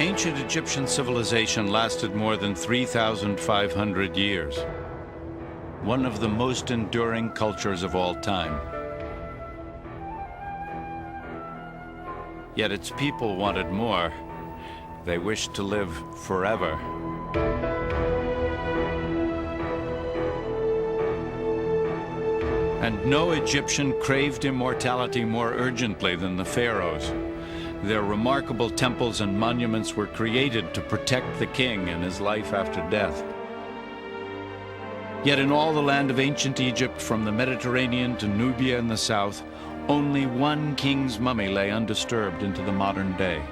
Ancient Egyptian civilization lasted more than 3,500 years. One of the most enduring cultures of all time. Yet its people wanted more. They wished to live forever. And no Egyptian craved immortality more urgently than the pharaohs. Their remarkable temples and monuments were created to protect the king and his life after death. Yet in all the land of ancient Egypt, from the Mediterranean to Nubia in the south, only one king's mummy lay undisturbed into the modern day.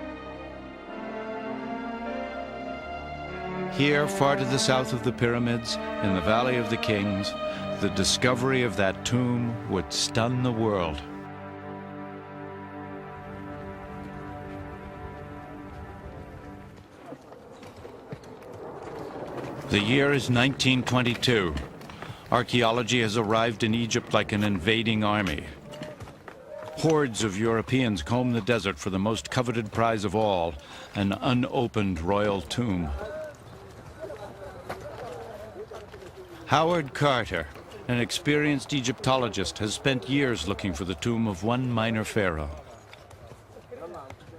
Here, far to the south of the pyramids, in the Valley of the Kings, the discovery of that tomb would stun the world. The year is 1922. Archaeology has arrived in Egypt like an invading army. Hordes of Europeans comb the desert for the most coveted prize of all, an unopened royal tomb. Howard Carter, an experienced Egyptologist, has spent years looking for the tomb of one minor pharaoh.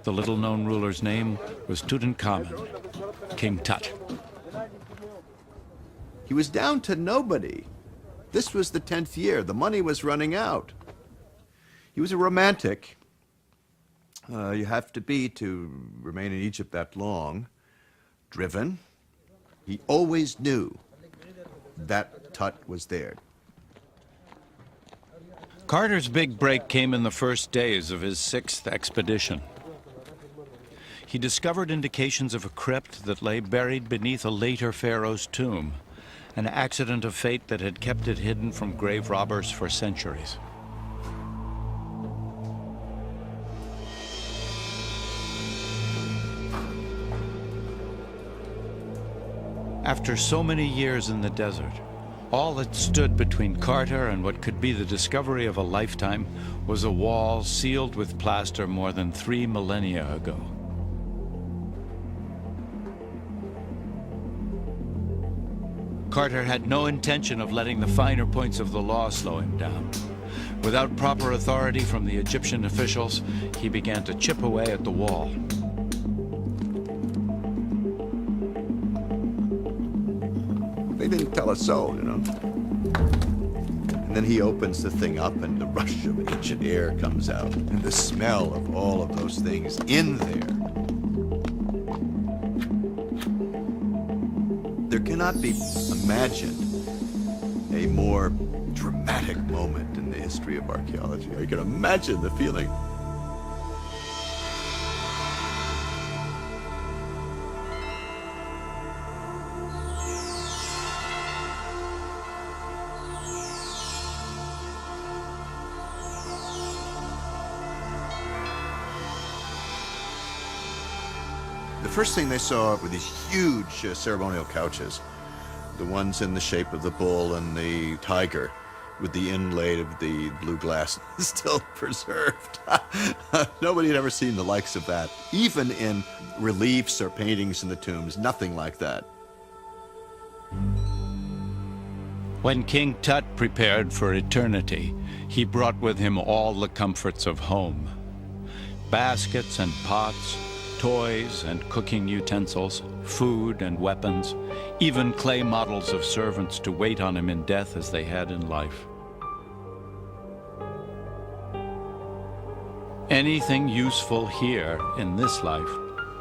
The little-known ruler's name was Tutankhamun, King Tut. He was down to nobody. This was the 10th year. The money was running out. He was a romantic. You have to be to remain in Egypt that long. Driven. He always knew that Tut was there. Carter's big break came in the first days of his 6th expedition. He discovered indications of a crypt that lay buried beneath a later pharaoh's tomb, an accident of fate that had kept it hidden from grave robbers for centuries. After so many years in the desert, all that stood between Carter and what could be the discovery of a lifetime was a wall sealed with plaster more than 3 millennia ago. Carter had no intention of letting the finer points of the law slow him down. Without proper authority from the Egyptian officials, he began to chip away at the wall. They didn't tell us so, you know. And then he opens the thing up and the rush of ancient air comes out and the smell of all of those things in there. There cannot be imagined a more dramatic moment in the history of archaeology. You can imagine the feeling. The first thing they saw were these huge ceremonial couches, the ones in the shape of the bull and the tiger, with the inlay of the blue glass still preserved. Nobody had ever seen the likes of that, even in reliefs or paintings in the tombs, nothing like that. When King Tut prepared for eternity, he brought with him all the comforts of home. Baskets and pots, toys and cooking utensils, food and weapons, even clay models of servants to wait on him in death as they had in life. Anything useful here in this life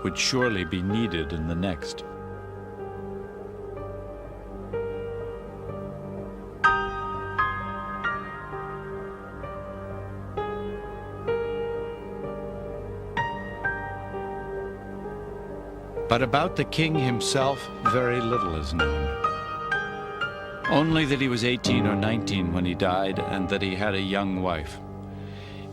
would surely be needed in the next. But about the king himself, very little is known. Only that he was 18 or 19 when he died, and that he had a young wife.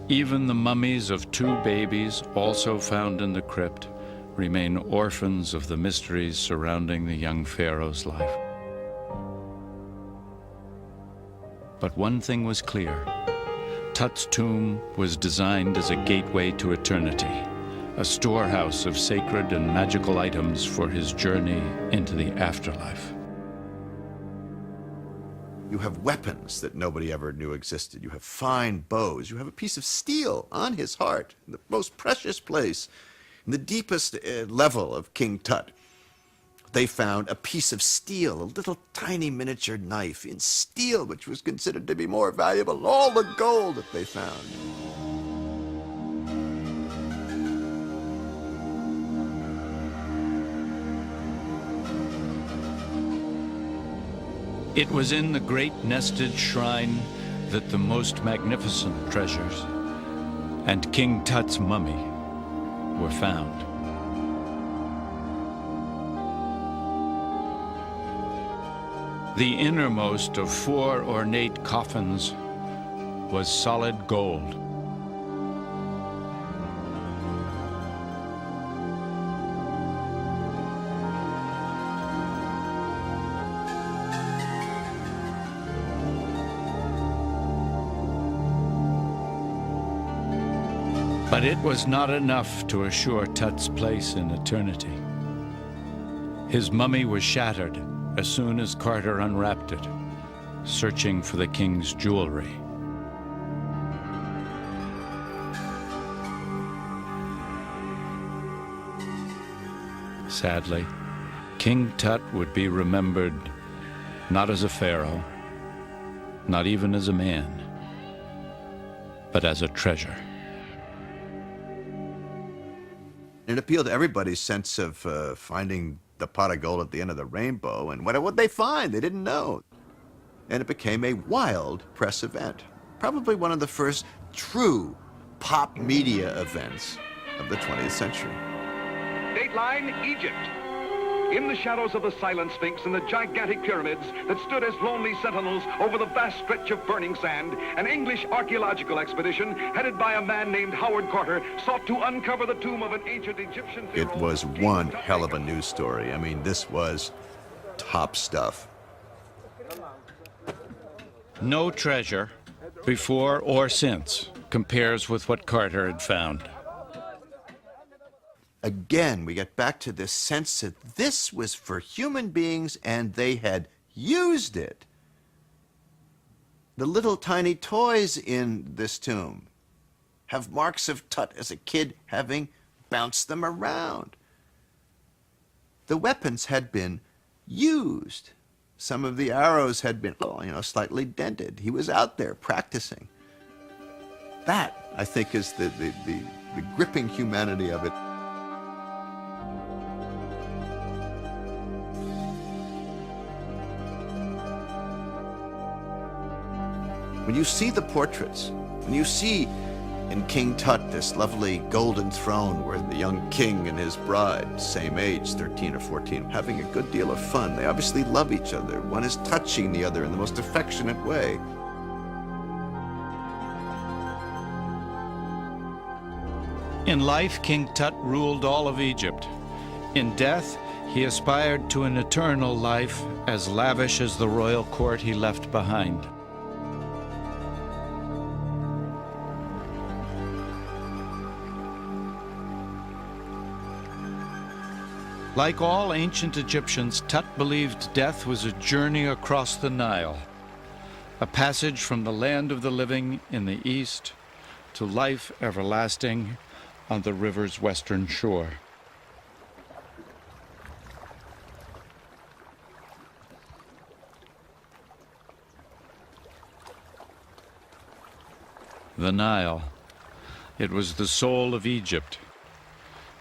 Even the mummies of 2 babies, also found in the crypt, remain orphans of the mysteries surrounding the young pharaoh's life. But one thing was clear. Tut's tomb was designed as a gateway to eternity, a storehouse of sacred and magical items for his journey into the afterlife. You have weapons that nobody ever knew existed. You have fine bows. You have a piece of steel on his heart, in the most precious place, in the deepest level of King Tut. They found a piece of steel, a little tiny miniature knife in steel, which was considered to be more valuable than all the gold that they found. It was in the great nested shrine that the most magnificent treasures and King Tut's mummy were found. The innermost of 4 ornate coffins was solid gold. But it was not enough to assure Tut's place in eternity. His mummy was shattered as soon as Carter unwrapped it, searching for the king's jewelry. Sadly, King Tut would be remembered not as a pharaoh, not even as a man, but as a treasure. It appealed to everybody's sense of finding the pot of gold at the end of the rainbow, and what would they find? They didn't know. And it became a wild press event, probably one of the first true pop media events of the 20th century. Dateline, Egypt. In the shadows of the silent Sphinx and the gigantic pyramids that stood as lonely sentinels over the vast stretch of burning sand, an English archaeological expedition headed by a man named Howard Carter sought to uncover the tomb of an ancient Egyptian pharaoh. It was one hell of a news story. I mean, this was top stuff. No treasure, before or since, compares with what Carter had found. Again, we get back to this sense that this was for human beings and they had used it. The little tiny toys in this tomb have marks of Tut as a kid having bounced them around. The weapons had been used. Some of the arrows had been, slightly dented. He was out there practicing. That, I think, is the gripping humanity of it. When you see the portraits, when you see in King Tut this lovely golden throne where the young king and his bride, same age, 13 or 14, having a good deal of fun. They obviously love each other. One is touching the other in the most affectionate way. In life, King Tut ruled all of Egypt. In death, he aspired to an eternal life as lavish as the royal court he left behind. Like all ancient Egyptians, Tut believed death was a journey across the Nile, a passage from the land of the living in the east to life everlasting on the river's western shore. The Nile, it was the soul of Egypt,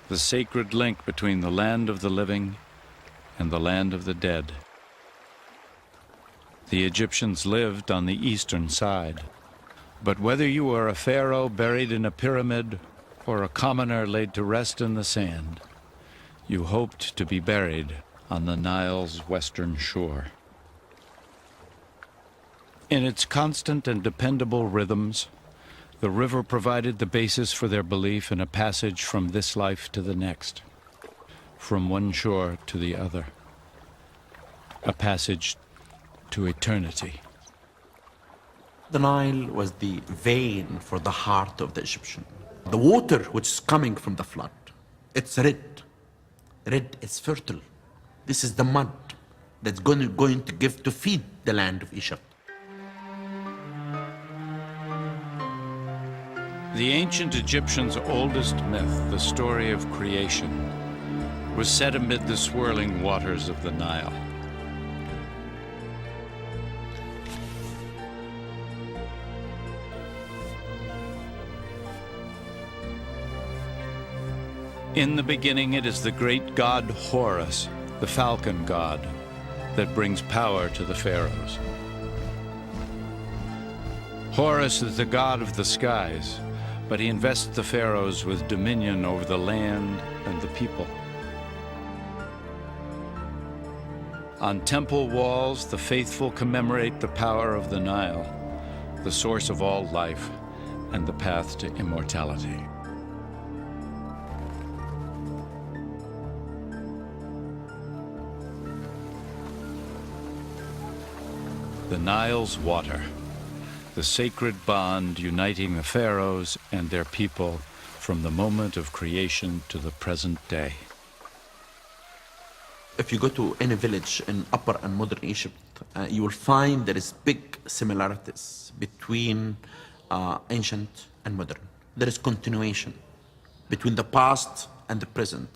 the sacred link between the land of the living and the land of the dead. The Egyptians lived on the eastern side, but whether you were a pharaoh buried in a pyramid or a commoner laid to rest in the sand, you hoped to be buried on the Nile's western shore. In its constant and dependable rhythms, the river provided the basis for their belief in a passage from this life to the next, from one shore to the other, a passage to eternity. The Nile was the vein for the heart of the Egyptian. The water which is coming from the flood It's red. Red is fertile. This is the mud that's going to give to feed the land of Egypt. The ancient Egyptians' oldest myth, the story of creation, was set amid the swirling waters of the Nile. In the beginning, it is the great god Horus, the falcon god, that brings power to the pharaohs. Horus is the god of the skies, but he invests the pharaohs with dominion over the land and the people. On temple walls, the faithful commemorate the power of the Nile, the source of all life and the path to immortality. The Nile's water, the sacred bond uniting the pharaohs and their people from the moment of creation to the present day. If you go to any village in Upper and Modern Egypt, you will find there is big similarities between ancient and modern. There is continuation between the past and the present.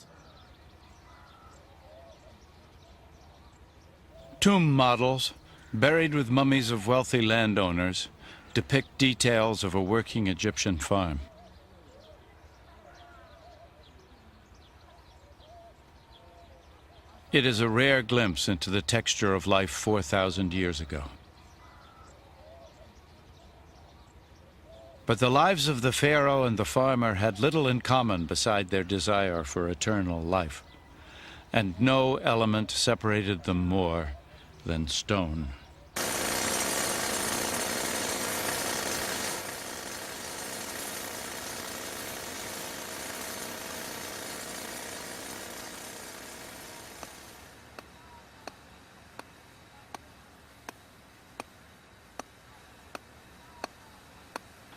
Tomb models, buried with mummies of wealthy landowners, depict details of a working Egyptian farm. It is a rare glimpse into the texture of life 4,000 years ago. But the lives of the pharaoh and the farmer had little in common beside their desire for eternal life, and no element separated them more than stone.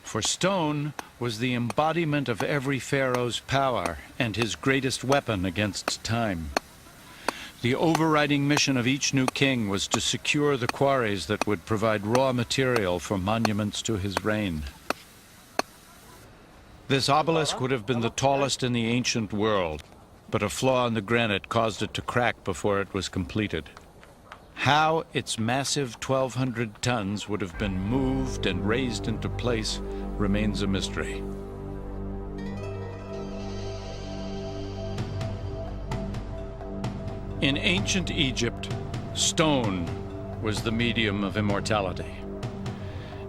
For stone was the embodiment of every pharaoh's power and his greatest weapon against time. The overriding mission of each new king was to secure the quarries that would provide raw material for monuments to his reign. This obelisk would have been the tallest in the ancient world, but a flaw in the granite caused it to crack before it was completed. How its massive 1,200 tons would have been moved and raised into place remains a mystery. In ancient Egypt, stone was the medium of immortality.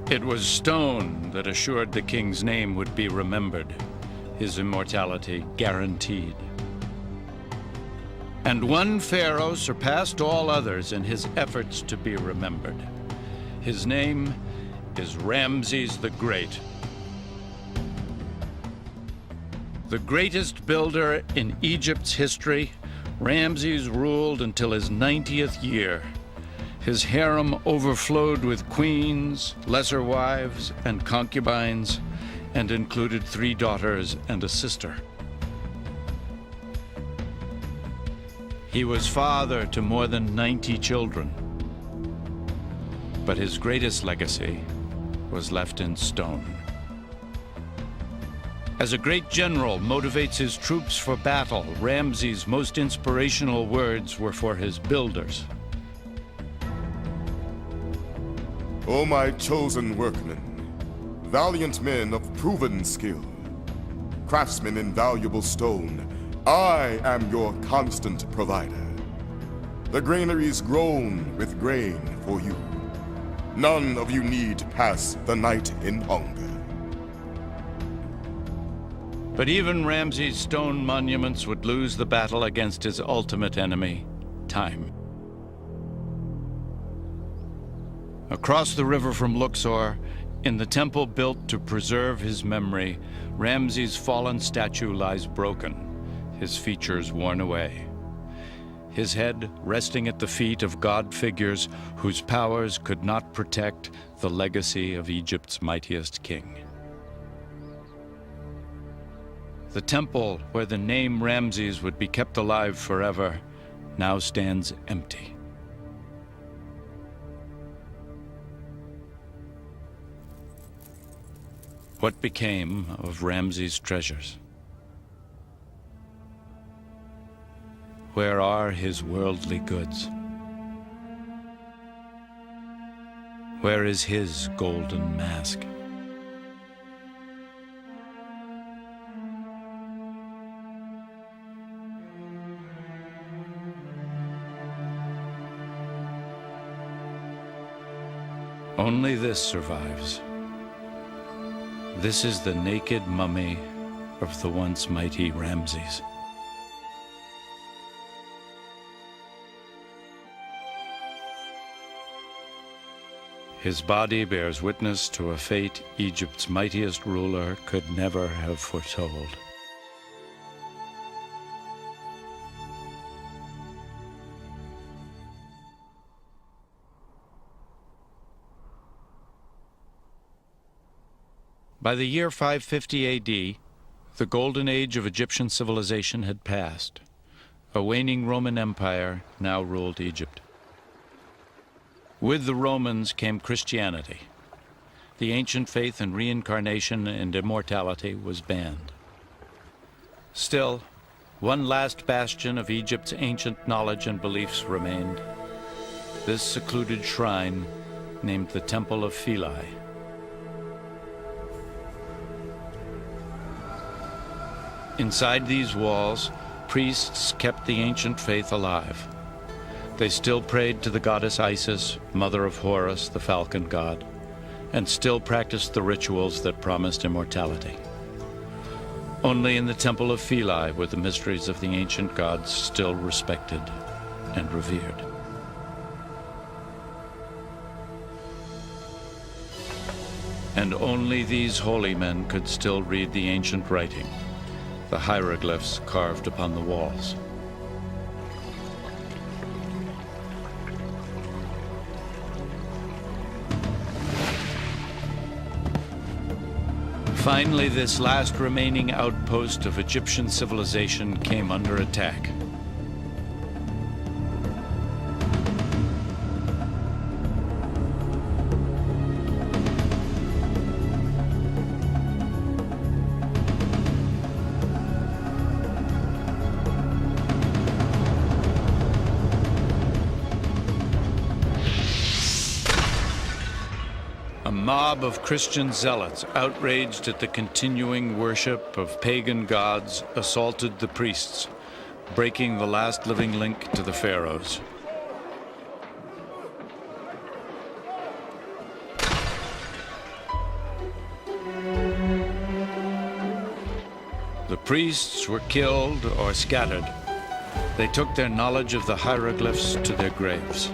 It was stone that assured the king's name would be remembered, his immortality guaranteed. And one pharaoh surpassed all others in his efforts to be remembered. His name is Ramses the Great. The greatest builder in Egypt's history, Ramses ruled until his 90th year. His harem overflowed with queens, lesser wives, and concubines, and included 3 daughters and a sister. He was father to more than 90 children. But his greatest legacy was left in stone. As a great general motivates his troops for battle, Ramses' most inspirational words were for his builders. O my chosen workmen, valiant men of proven skill, craftsmen in valuable stone, I am your constant provider. The granaries groan with grain for you. None of you need pass the night in hunger. But even Ramses' stone monuments would lose the battle against his ultimate enemy, time. Across the river from Luxor, in the temple built to preserve his memory, Ramses' fallen statue lies broken, his features worn away. His head resting at the feet of god figures whose powers could not protect the legacy of Egypt's mightiest king. The temple where the name Ramses would be kept alive forever now stands empty. What became of Ramses' treasures? Where are his worldly goods? Where is his golden mask? Only this survives. This is the naked mummy of the once mighty Ramses. His body bears witness to a fate Egypt's mightiest ruler could never have foretold. By the year 550 AD, the golden age of Egyptian civilization had passed. A waning Roman Empire now ruled Egypt. With the Romans came Christianity. The ancient faith in reincarnation and immortality was banned. Still, one last bastion of Egypt's ancient knowledge and beliefs remained. This secluded shrine named the Temple of Philae. Inside these walls, priests kept the ancient faith alive. They still prayed to the goddess Isis, mother of Horus, the falcon god, and still practiced the rituals that promised immortality. Only in the Temple of Philae were the mysteries of the ancient gods still respected and revered. And only these holy men could still read the ancient writing, the hieroglyphs carved upon the walls. Finally, this last remaining outpost of Egyptian civilization came under attack. A mob of Christian zealots, outraged at the continuing worship of pagan gods, assaulted the priests, breaking the last living link to the pharaohs. The priests were killed or scattered. They took their knowledge of the hieroglyphs to their graves.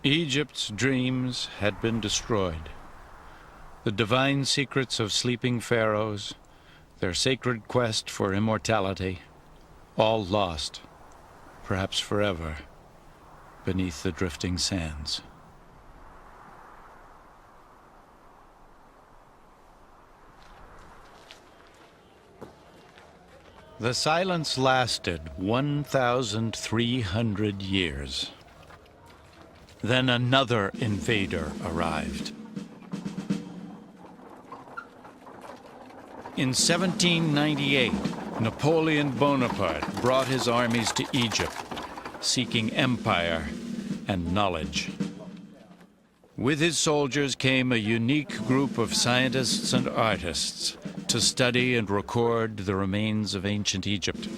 Egypt's dreams had been destroyed. The divine secrets of sleeping pharaohs, their sacred quest for immortality, all lost, perhaps forever, beneath the drifting sands. The silence lasted 1,300 years. Then another invader arrived. In 1798, Napoleon Bonaparte brought his armies to Egypt, seeking empire and knowledge. With his soldiers came a unique group of scientists and artists to study and record the remains of ancient Egypt.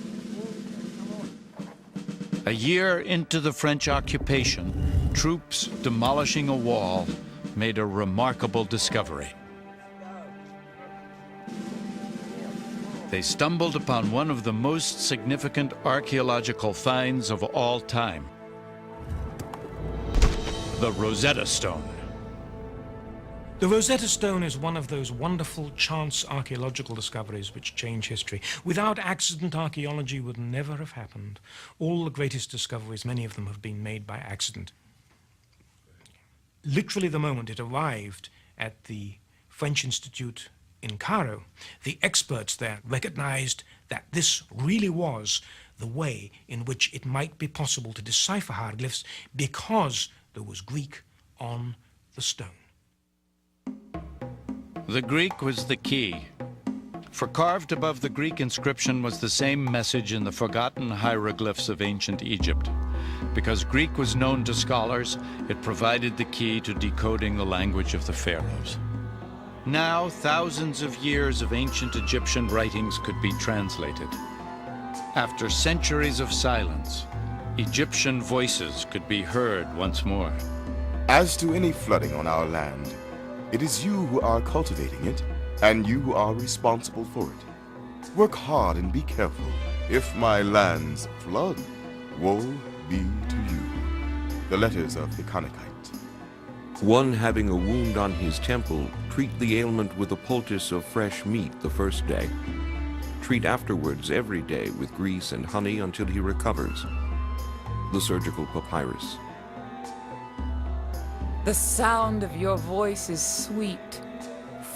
A year into the French occupation, troops demolishing a wall made a remarkable discovery. They stumbled upon one of the most significant archaeological finds of all time. the Rosetta Stone. The Rosetta Stone is one of those wonderful chance archaeological discoveries which change history. Without accident, archaeology would never have happened. All the greatest discoveries, many of them have been made by accident. Literally the moment it arrived at the French Institute in Cairo, the experts there recognized that this really was the way in which it might be possible to decipher hieroglyphs because there was Greek on the stone. The Greek was the key. For carved above the Greek inscription was the same message in the forgotten hieroglyphs of ancient Egypt. Because Greek was known to scholars, it provided the key to decoding the language of the pharaohs. Now, thousands of years of ancient Egyptian writings could be translated. After centuries of silence, Egyptian voices could be heard once more. As to any flooding on our land, it is you who are cultivating it, and you who are responsible for it. Work hard and be careful. If my lands flood, woe be to you. The letters of the Conakite. One having a wound on his temple, treat the ailment with a poultice of fresh meat the first day. Treat afterwards every day with grease and honey until he recovers. The Surgical Papyrus. The sound of your voice is sweet,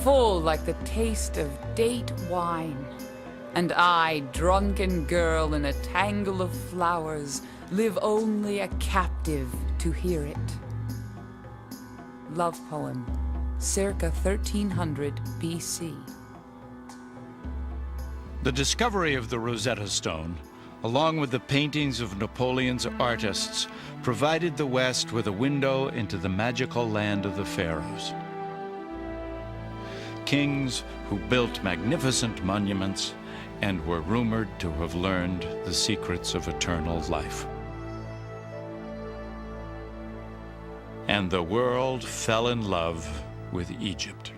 full like the taste of date wine. And I, drunken girl in a tangle of flowers, live only a captive to hear it. Love poem, circa 1300 BC. The discovery of the Rosetta Stone, along with the paintings of Napoleon's artists, provided the West with a window into the magical land of the pharaohs. Kings who built magnificent monuments and were rumored to have learned the secrets of eternal life. And the world fell in love with Egypt.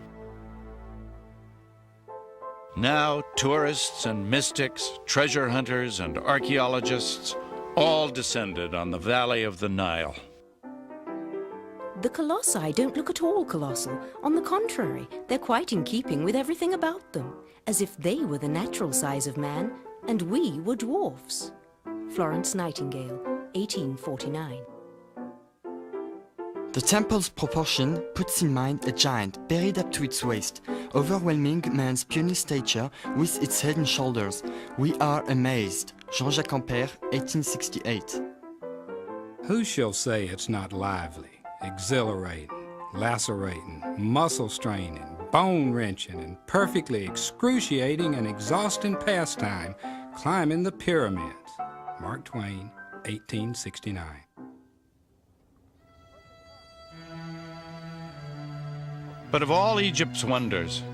Now, tourists and mystics, treasure hunters and archaeologists all descended on the valley of the Nile. The colossi don't look at all colossal. On the contrary, they're quite in keeping with everything about them, as if they were the natural size of man and we were dwarfs. Florence Nightingale, 1849. The temple's proportion puts in mind a giant buried up to its waist, overwhelming man's puny stature with its head and shoulders. We are amazed. Jean-Jacques Ampère, 1868. Who shall say it's not lively, exhilarating, lacerating, muscle-straining, bone-wrenching, and perfectly excruciating and exhausting pastime climbing the pyramids? Mark Twain, 1869. But of all Egypt's wonders,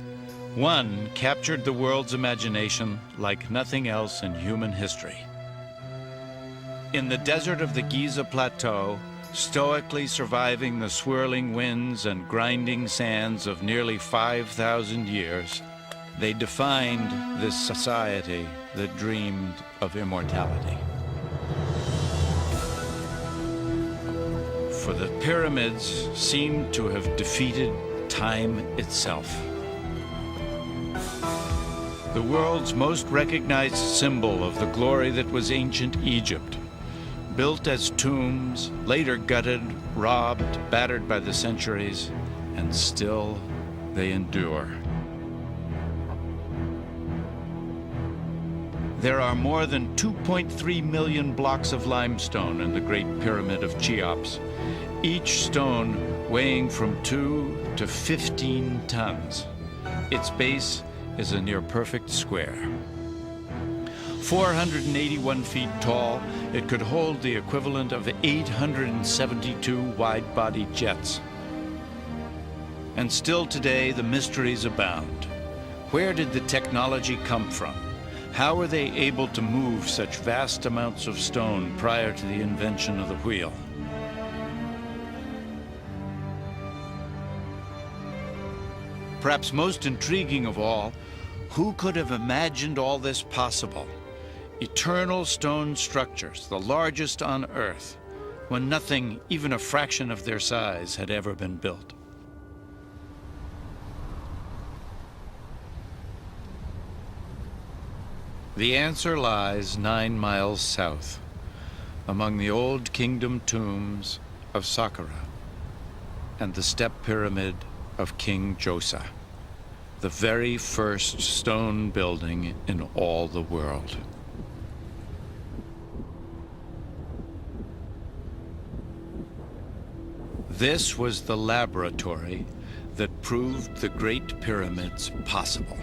one captured the world's imagination like nothing else in human history. In the desert of the Giza Plateau, stoically surviving the swirling winds and grinding sands of nearly 5,000 years, they defined this society that dreamed of immortality. For the pyramids seemed to have defeated time itself. The world's most recognized symbol of the glory that was ancient Egypt, built as tombs, later gutted, robbed, battered by the centuries, and still they endure. There are more than 2.3 million blocks of limestone in the Great Pyramid of Cheops, each stone weighing from 2 to 15 tons. Its base is a near-perfect square. 481 feet tall, it could hold the equivalent of 872 wide-body jets. And still today, the mysteries abound. Where did the technology come from? How were they able to move such vast amounts of stone prior to the invention of the wheel? Perhaps most intriguing of all, who could have imagined all this possible? Eternal stone structures, the largest on Earth, when nothing, even a fraction of their size, had ever been built. The answer lies 9 miles south, among the old kingdom tombs of Saqqara and the step pyramid of King Josa, the very first stone building in all the world. This was the laboratory that proved the Great Pyramids possible.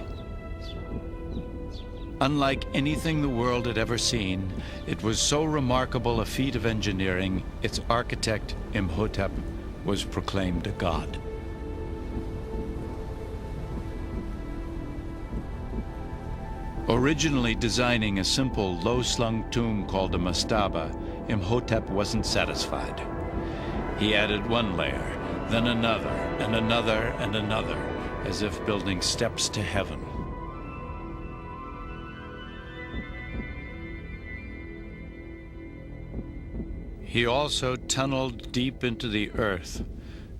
Unlike anything the world had ever seen, it was so remarkable a feat of engineering, its architect, Imhotep, was proclaimed a god. Originally designing a simple, low-slung tomb called a mastaba, Imhotep wasn't satisfied. He added one layer, then another, and another, and another, as if building steps to heaven. He also tunneled deep into the earth,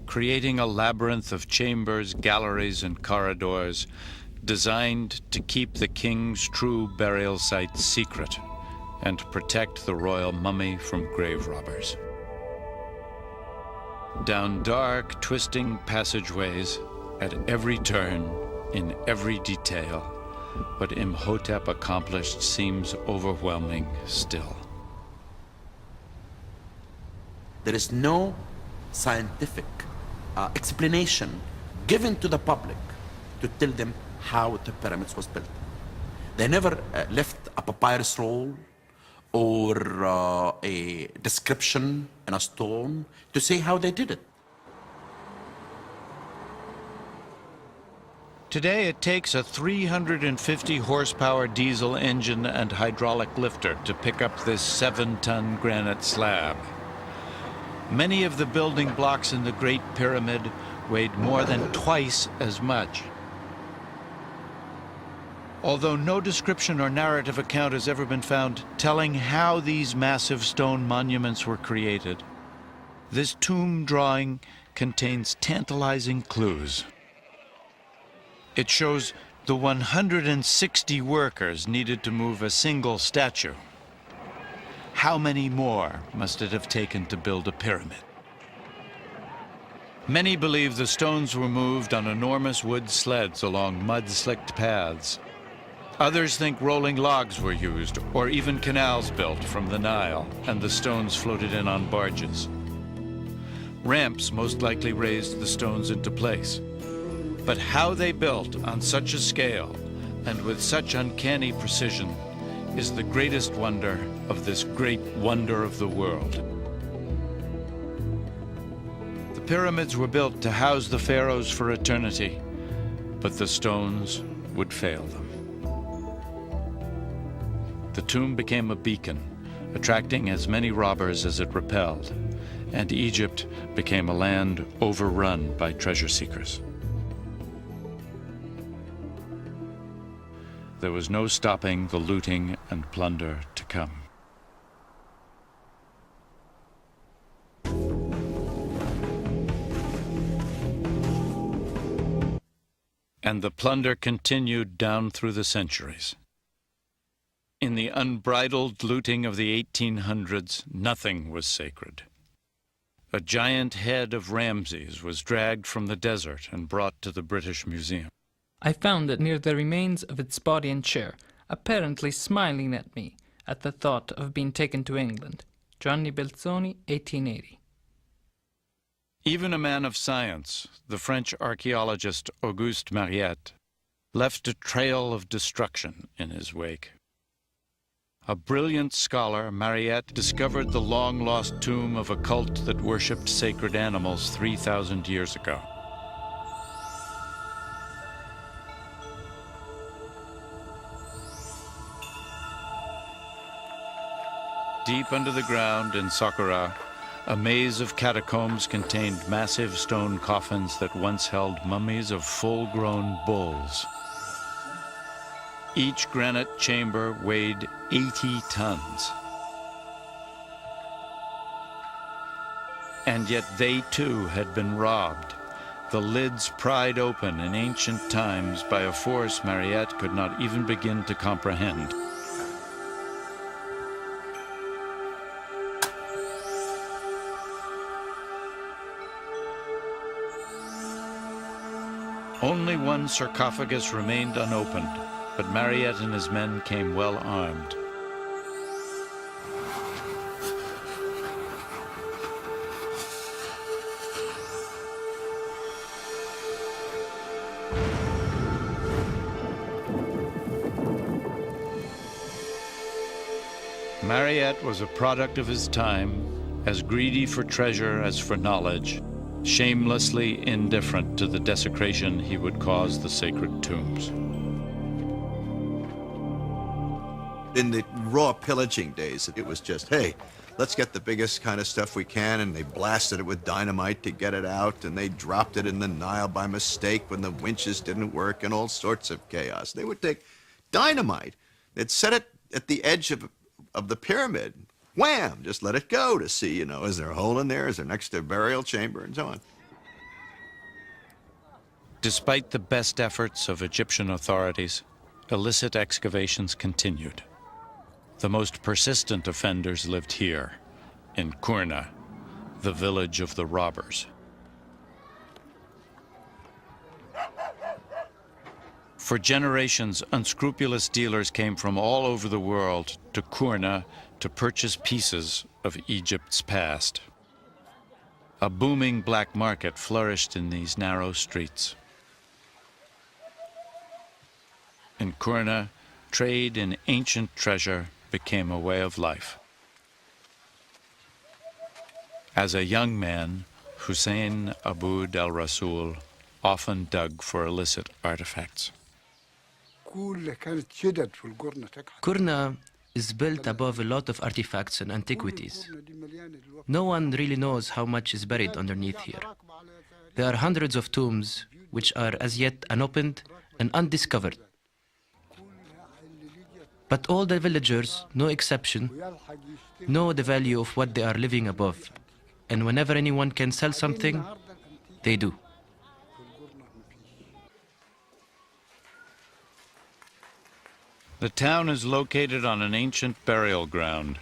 creating a labyrinth of chambers, galleries, and corridors designed to keep the king's true burial site secret and protect the royal mummy from grave robbers. Down dark, twisting passageways, at every turn, in every detail, what Imhotep accomplished seems overwhelming still. There is no scientific explanation given to the public to tell them how the pyramids was built. They never left a papyrus roll or a description in a stone to say how they did it. Today it takes a 350 horsepower diesel engine and hydraulic lifter to pick up this 7-ton granite slab. Many of the building blocks in the Great Pyramid weighed more than twice as much. Although no description or narrative account has ever been found telling how these massive stone monuments were created, this tomb drawing contains tantalizing clues. It shows the 160 workers needed to move a single statue. How many more must it have taken to build a pyramid? Many believe the stones were moved on enormous wood sleds along mud-slicked paths. Others think rolling logs were used, or even canals built from the Nile, and the stones floated in on barges. Ramps most likely raised the stones into place. But how they built on such a scale, and with such uncanny precision, is the greatest wonder of this great wonder of the world. The pyramids were built to house the pharaohs for eternity, but the stones would fail them. The tomb became a beacon, attracting as many robbers as it repelled, and Egypt became a land overrun by treasure seekers. There was no stopping the looting and plunder to come. And the plunder continued down through the centuries. In the unbridled looting of the 1800s, nothing was sacred. A giant head of Ramses was dragged from the desert and brought to the British Museum. I found it near the remains of its body and chair, apparently smiling at me at the thought of being taken to England. Gianni Belzoni, 1880. Even a man of science, the French archaeologist Auguste Mariette, left a trail of destruction in his wake. A brilliant scholar, Mariette discovered the long-lost tomb of a cult that worshipped sacred animals 3,000 years ago. Deep under the ground in Saqqara, a maze of catacombs contained massive stone coffins that once held mummies of full-grown bulls. Each granite chamber weighed 80 tons. And yet they too had been robbed, the lids pried open in ancient times by a force Mariette could not even begin to comprehend. Only one sarcophagus remained unopened, but Mariette and his men came well armed. Mariette was a product of his time, as greedy for treasure as for knowledge, shamelessly indifferent to the desecration he would cause the sacred tombs. In the raw pillaging days, it was just, hey, let's get the biggest kind of stuff we can, and they blasted it with dynamite to get it out, and they dropped it in the Nile by mistake when the winches didn't work, and all sorts of chaos. They would take dynamite, they'd set it at the edge of the pyramid, wham, just let it go to see, is there a hole in there? Is there next to a burial chamber, and so on. Despite the best efforts of Egyptian authorities, illicit excavations continued. The most persistent offenders lived here, in Kurna, the village of the robbers. For generations, unscrupulous dealers came from all over the world to Kurna to purchase pieces of Egypt's past. A booming black market flourished in these narrow streets. In Kurna, trade in ancient treasure became a way of life. As a young man, Hussein Aboud al-Rasul often dug for illicit artifacts. Kurna is built above a lot of artifacts and antiquities. No one really knows how much is buried underneath here. There are hundreds of tombs which are as yet unopened and undiscovered. But all the villagers, no exception, know the value of what they are living above. And whenever anyone can sell something, they do. The town is located on an ancient burial ground.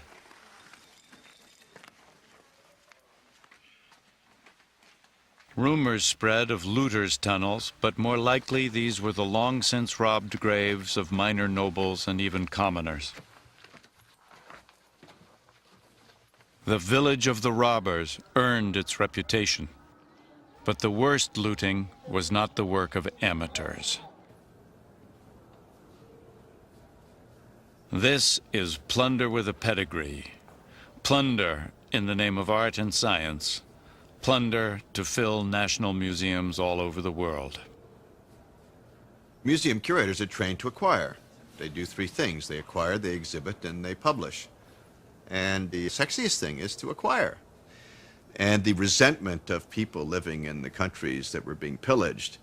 Rumors spread of looters' tunnels, but more likely these were the long since robbed graves of minor nobles and even commoners. The village of the robbers earned its reputation, but the worst looting was not the work of amateurs. This is plunder with a pedigree, plunder in the name of art and science, plunder to fill national museums all over the world. Museum curators are trained to acquire. They do three things. They acquire, they exhibit, and they publish. And the sexiest thing is to acquire. And the resentment of people living in the countries that were being pillaged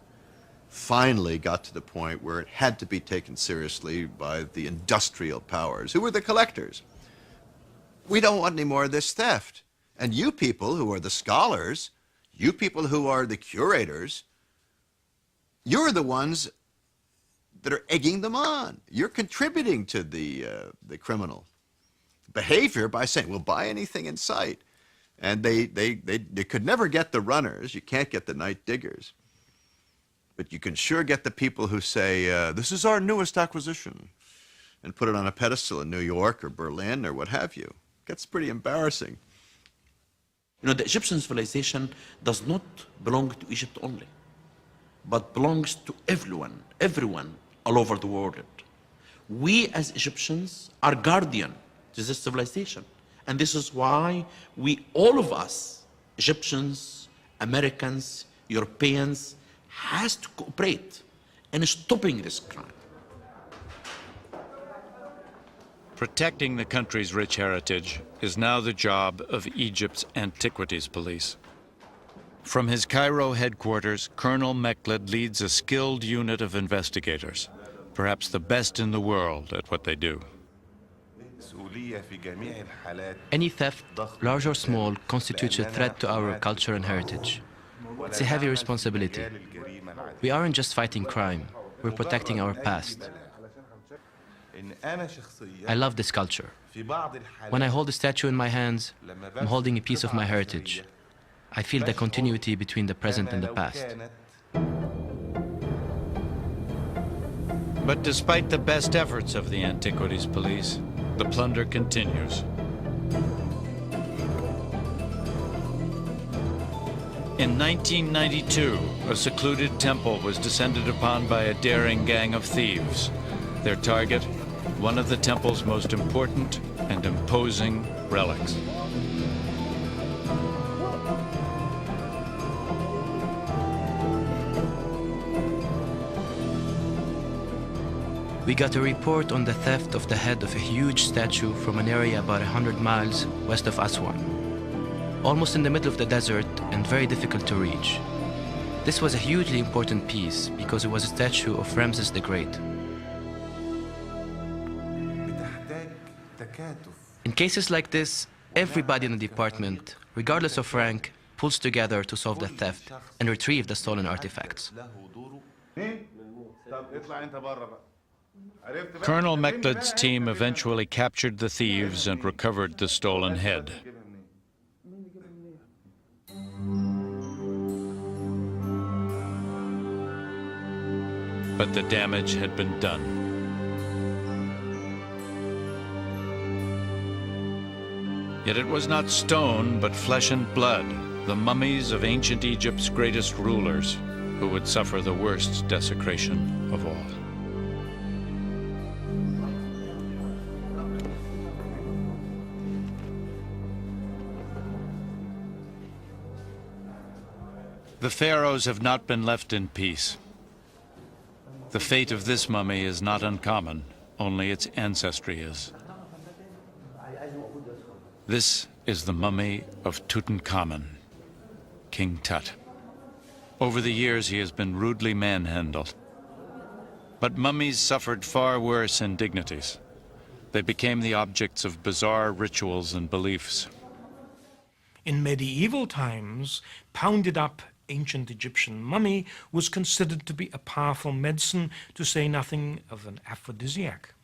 finally got to the point where it had to be taken seriously by the industrial powers, who were the collectors. We don't want any more of this theft. And you people who are the scholars, you people who are the curators, you're the ones that are egging them on. You're contributing to the criminal behavior by saying, we'll buy anything in sight. And they could never get the runners. You can't get the night diggers. But you can sure get the people who say, this is our newest acquisition, and put it on a pedestal in New York or Berlin or what have you. It gets pretty embarrassing. The Egyptian civilization does not belong to Egypt only, but belongs to everyone all over the world. We as Egyptians are guardian to this civilization. And this is why all of us, Egyptians, Americans, Europeans, has to cooperate in stopping this crime. Protecting the country's rich heritage is now the job of Egypt's Antiquities Police. From his Cairo headquarters, Colonel Mekhled leads a skilled unit of investigators, perhaps the best in the world at what they do. Any theft, large or small, constitutes a threat to our culture and heritage. It's a heavy responsibility. We aren't just fighting crime, we're protecting our past. I love this culture. When I hold a statue in my hands, I'm holding a piece of my heritage. I feel the continuity between the present and the past. But despite the best efforts of the Antiquities Police, the plunder continues. In 1992, a secluded temple was descended upon by a daring gang of thieves. Their target, one of the temple's most important and imposing relics. We got a report on the theft of the head of a huge statue from an area about 100 miles west of Aswan, almost in the middle of the desert and very difficult to reach. This was a hugely important piece because it was a statue of Ramses the Great. In cases like this, everybody in the department, regardless of rank, pulls together to solve the theft and retrieve the stolen artifacts. Colonel Mekled's team eventually captured the thieves and recovered the stolen head. But the damage had been done. Yet it was not stone, but flesh and blood, the mummies of ancient Egypt's greatest rulers, who would suffer the worst desecration of all. The pharaohs have not been left in peace. The fate of this mummy is not uncommon, only its ancestry is. This is the mummy of Tutankhamun, King Tut. Over the years, he has been rudely manhandled. But mummies suffered far worse indignities. They became the objects of bizarre rituals and beliefs. In medieval times, pounded up ancient Egyptian mummy was considered to be a powerful medicine, to say nothing of an aphrodisiac.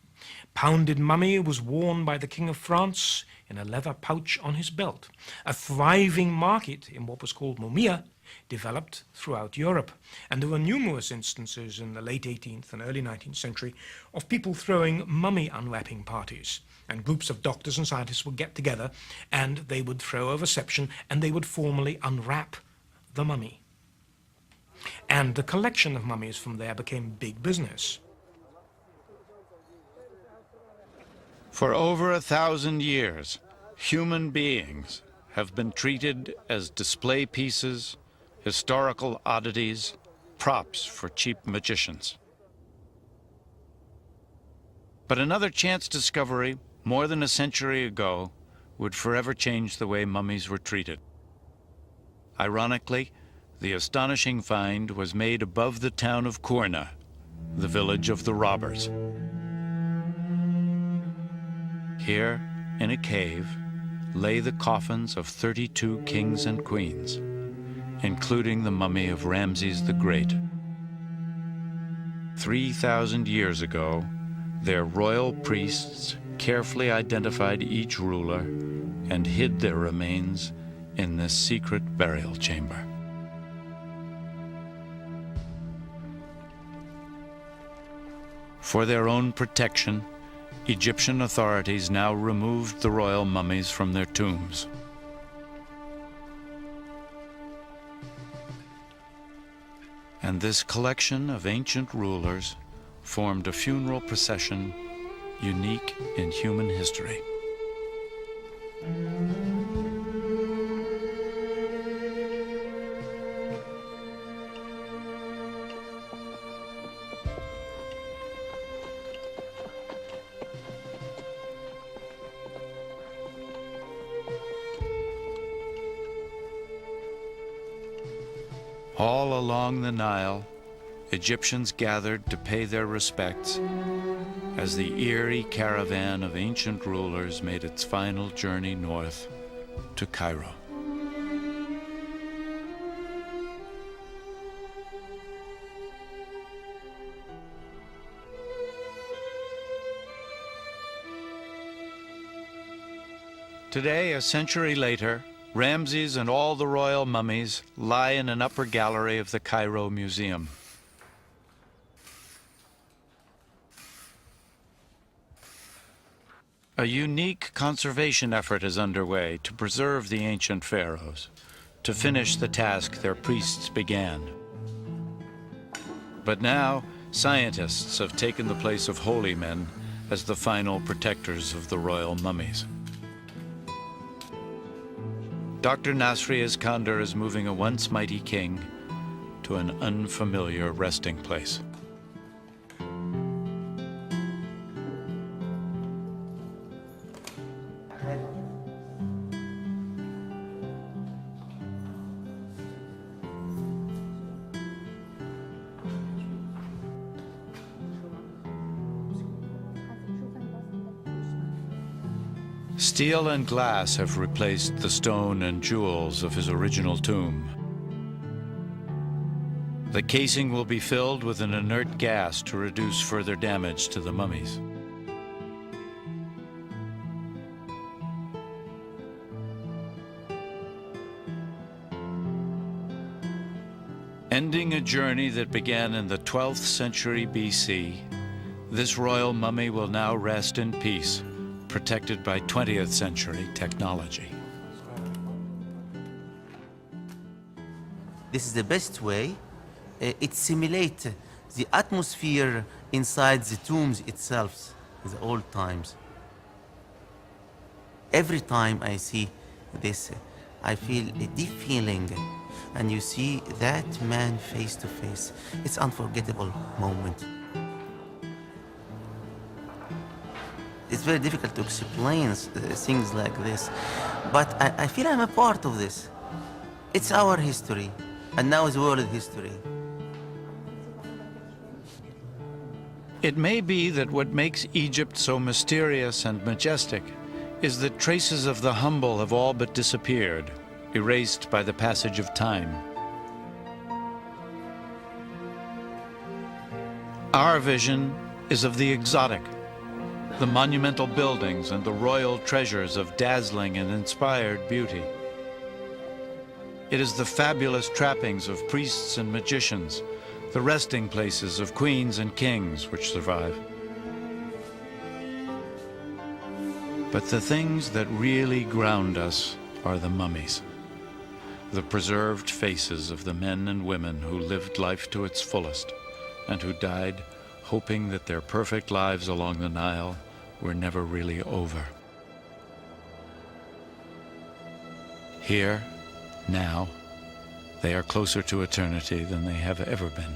Pounded mummy was worn by the King of France in a leather pouch on his belt. A thriving market in what was called mumia developed throughout Europe, and there were numerous instances in the late 18th and early 19th century of people throwing mummy unwrapping parties, and groups of doctors and scientists would get together and they would throw a reception and they would formally unwrap the mummy. And the collection of mummies from there became big business. For over 1,000 years, human beings have been treated as display pieces, historical oddities, props for cheap magicians. But another chance discovery, more than a century ago, would forever change the way mummies were treated. Ironically, the astonishing find was made above the town of Kurna, the village of the robbers. Here, in a cave, lay the coffins of 32 kings and queens, including the mummy of Ramses the Great. 3,000 years ago, their royal priests carefully identified each ruler and hid their remains in this secret burial chamber. For their own protection, Egyptian authorities now removed the royal mummies from their tombs. And this collection of ancient rulers formed a funeral procession unique in human history. All along the Nile, Egyptians gathered to pay their respects as the eerie caravan of ancient rulers made its final journey north to Cairo. Today, a century later, Ramses and all the royal mummies lie in an upper gallery of the Cairo Museum. A unique conservation effort is underway to preserve the ancient pharaohs, to finish the task their priests began. But now, scientists have taken the place of holy men as the final protectors of the royal mummies. Dr. Nasri Iskander is moving a once mighty king to an unfamiliar resting place. Steel and glass have replaced the stone and jewels of his original tomb. The casing will be filled with an inert gas to reduce further damage to the mummies. Ending a journey that began in the 12th century BC, this royal mummy will now rest in peace, protected by 20th century technology. This is the best way. It simulates the atmosphere inside the tombs itself, in the old times. Every time I see this, I feel a deep feeling, and you see that man face to face. It's an unforgettable moment. It's very difficult to explain things like this, but I feel I'm a part of this. It's our history, and now it's world history. It may be that what makes Egypt so mysterious and majestic is that traces of the humble have all but disappeared, erased by the passage of time. Our vision is of the exotic, the monumental buildings and the royal treasures of dazzling and inspired beauty. It is the fabulous trappings of priests and magicians, the resting places of queens and kings which survive. But the things that really ground us are the mummies, the preserved faces of the men and women who lived life to its fullest and who died hoping that their perfect lives along the Nile were never really over. Here, now, they are closer to eternity than they have ever been.